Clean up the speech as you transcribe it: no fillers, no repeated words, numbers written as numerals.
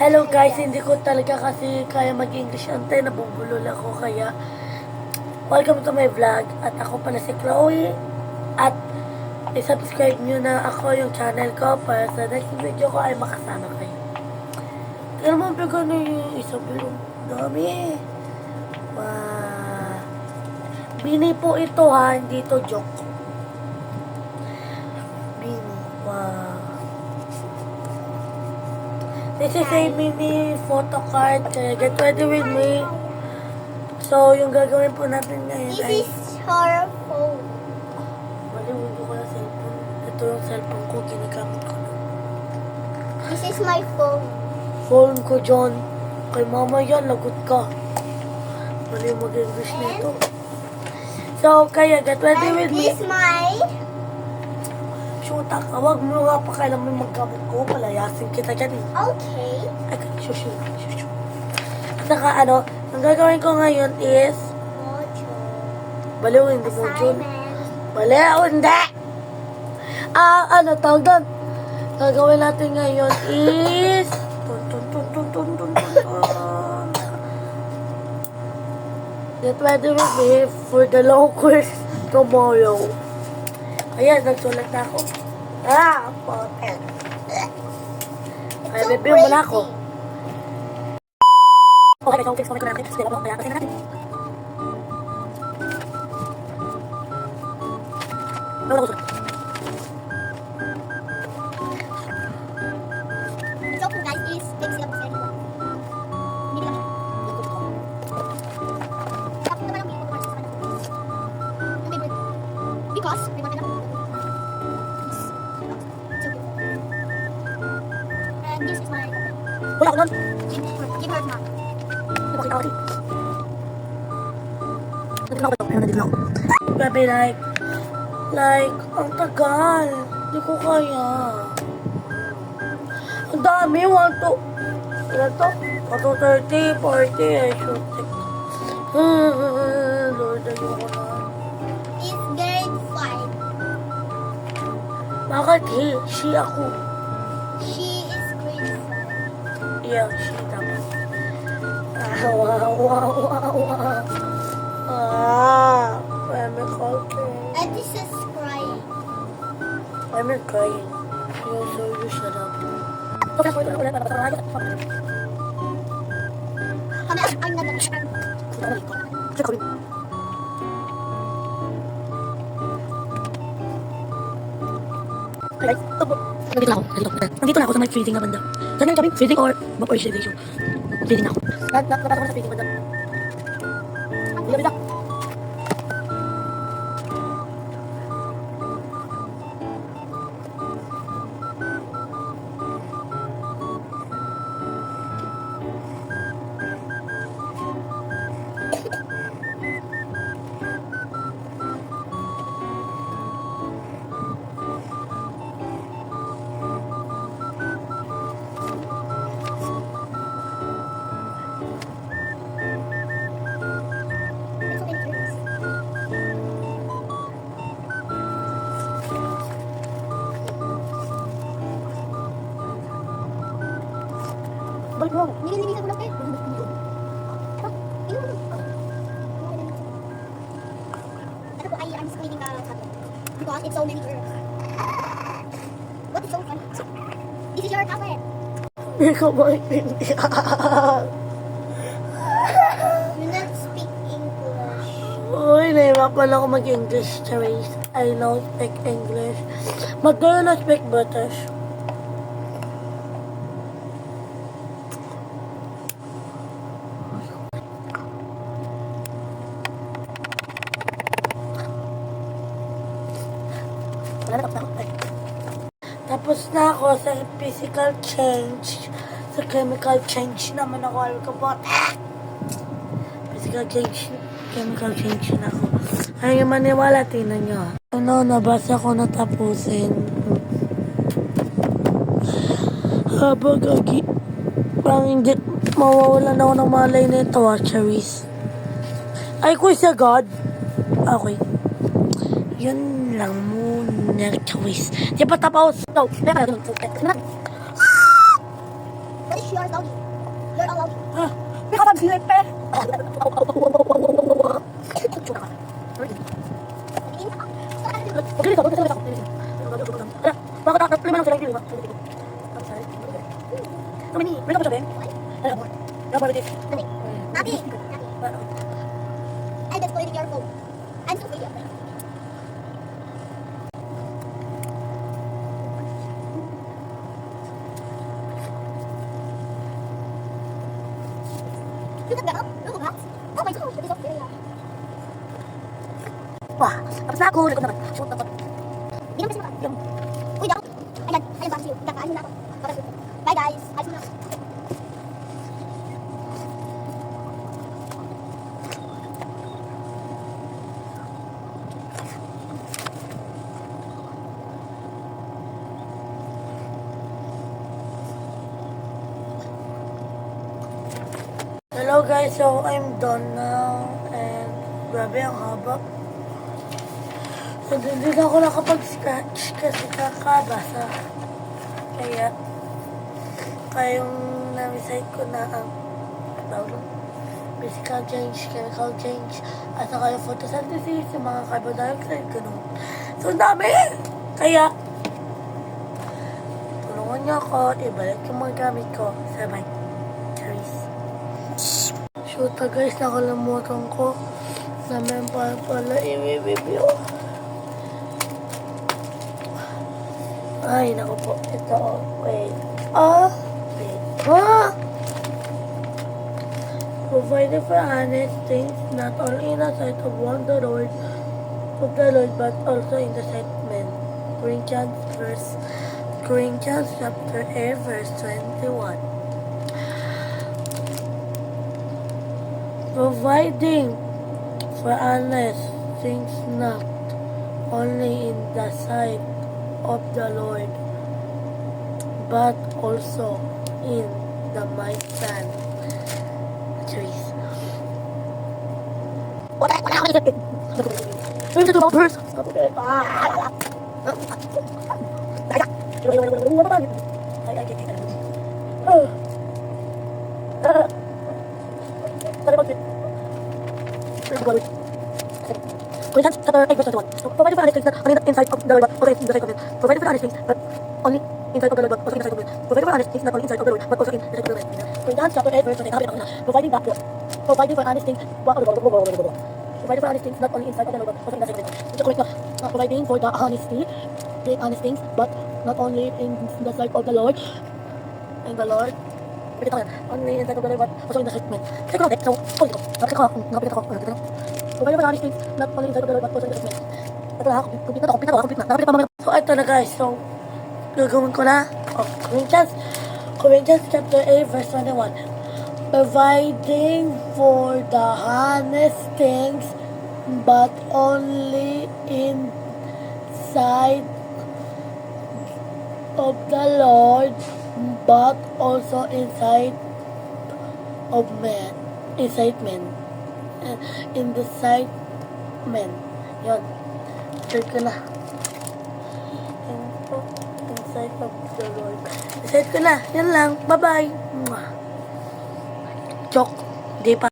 Hello guys, hindi ko talaga kasi kaya mag-English ante, nabubulol ako kaya welcome to my vlog at ako pala si Chloe at i-subscribe nyo na ako yung channel ko para sa next video ko ay makasama kayo. Tignan mo ba gano'n yung isang bilong dami? Bini po ito ha, hindi ito joke. Bini, wow. This is a mini photo card. Kaya get ready with me. So, yung gagawin po natin ngayon ay... This is her phone. Maliwin ko na cellphone. Ito yung cellphone ko. Ginagamit ko na. This is my phone. Phone ko, John. Kay mama yan, lagot ka. Mali mag-English nito. So, kaya get ready with me. This is my... Shoota ka. Huwag mo nga pa kailan mo maggamit ko. Palayasin kita dyan eh. Okay. Ay, shushu. At saka ano, ang gagawin ko ngayon is... Mojo. Baliw, hindi mo Jun. Assignment. Baliw, hindi! Ano, tawag doon? Gagawin natin ngayon is... Get ready with me for the long course tomorrow. Ayan, nagsulat na ako. Potel. Ay, So bibigyan mo na ako. crazy. Okay, ikaw fix ko natin. Sige, ako kaya kasi natin. Ano ko sulat? The joke guys is big sila po sa everyone. Hindi lang. Tapos naman ang beautiful parts sa kanila. Ang favorite. Because, may mga anak. So beautiful. And this is my Wala ko nun. give her mom. Bakit ako din? Nandito na ako. Ayun, nandito na ako. Grabe, ang tagal. Hindi ko kaya. Ang dami, 1 to... Ilan to? 1 to 30, 40, I should take. Lord, ayoko na. Is grade 5. Bakit she ako? She is grade 5. Yeah, she dapat. Wow. Chemical thing. And this is crying. I'm not crying. So you shut up. I'm not Nandito na ako sa may freezing na banda. Saan yung sabi? Freezing or vaporization? Freezing na ako. Napasok ko na sa freezing banda. Bila. Balik mo. Nililinisan ko lang kayo. Ito po ay I'm screening the tablet. Because it's so many girls. What is so funny? This is your tablet. Hindi ko maintindihan. You not speak English. Uy, nahirapan ako mag-English, Therese. I don't speak English. But do you not speak British? Tapos na ako sa physical change. Sa chemical change naman ako. Ayaw ka po. Physical change. Chemical change na ako. Ayaw maniwala. Tingnan nyo. Ano, nabasa ko na tapusin. Habang parang hindi mawawalan ako ng malay nito, Cherries. Ay, ko sa God. Okay. Yun lang muna, Cherries. Di pa tapos. No. What is you are slowly. You're all loudly. Because I'm sleepy. Pagkili ka, pagkili ka. Bakit ako? Lima lang sila yung lima. Kami ni, may kapag sabihin? Alam mo. Dapat ito. Nabi. I'm just putting your phone. I'm so video. Look at that. Look at that. Oh my god, this is so scary. Wah, tapos na ako. Likod naman. Shoot naman. Di naman kasi maka. Uy, daw. Ayan, ayan back to you. Kakaanin na ako. Bye guys. Ayos mo na. Hello guys, so I'm done now and grabe ang haba. So hindi na ako nakapag-scratch kasi kakabasa. Kaya yung na-recite ko na ang physical change, chemical change, at saka yung photosynthesis, yung mga carbon dioxide, ganun. So ang dami! Kaya tulungan niyo ako, ibalik yung mga gamit ko sa bike. Charis. Shoot guys, nakalimutan ko na may pala i-review. Ay, naku po. Ito, wait. Provided for honest things, not only in the sight of the Lord, but also in the sight of men. Corinthians chapter 8, verse 21. Providing for honest things not only in the sight of the Lord, but also in the might stand trees. What ako nito? Ito to verse. Corinthians chapter 8, verse 21. Provided for honest things not only inside of the Lord, but also in the sight of men. Provided for honest things, but only inside of the Lord, but also in the sight of men. Provided for honest things not only inside of the Lord, but also in the sight of men. Corinthians chapter 8, verse 21. Providing for honest things, provided for honest things not only inside of the Lord, but also in the sight of men. Ito correct na. Providing for the honest things, but not only in the sight of the Lord, and the Lord. Only inside of the Lord, but also in the sight of men. Check ko, so, nakapit ako. Provided for honest things, not only inside of the Lord, but also in the sight of men. Ito na, complete na. Nakapit pa mamaya. So, ito na guys. So, gagawin ko na. Corinthians chapter 8, verse 21. Providing for the honest things, but only inside of the Lord, but also inside of men. Inside men. In the sight men. Yun. Check ko na. Inside of the Lord. Inside ko na. Yan lang. Bye-bye. Joke. Di pa.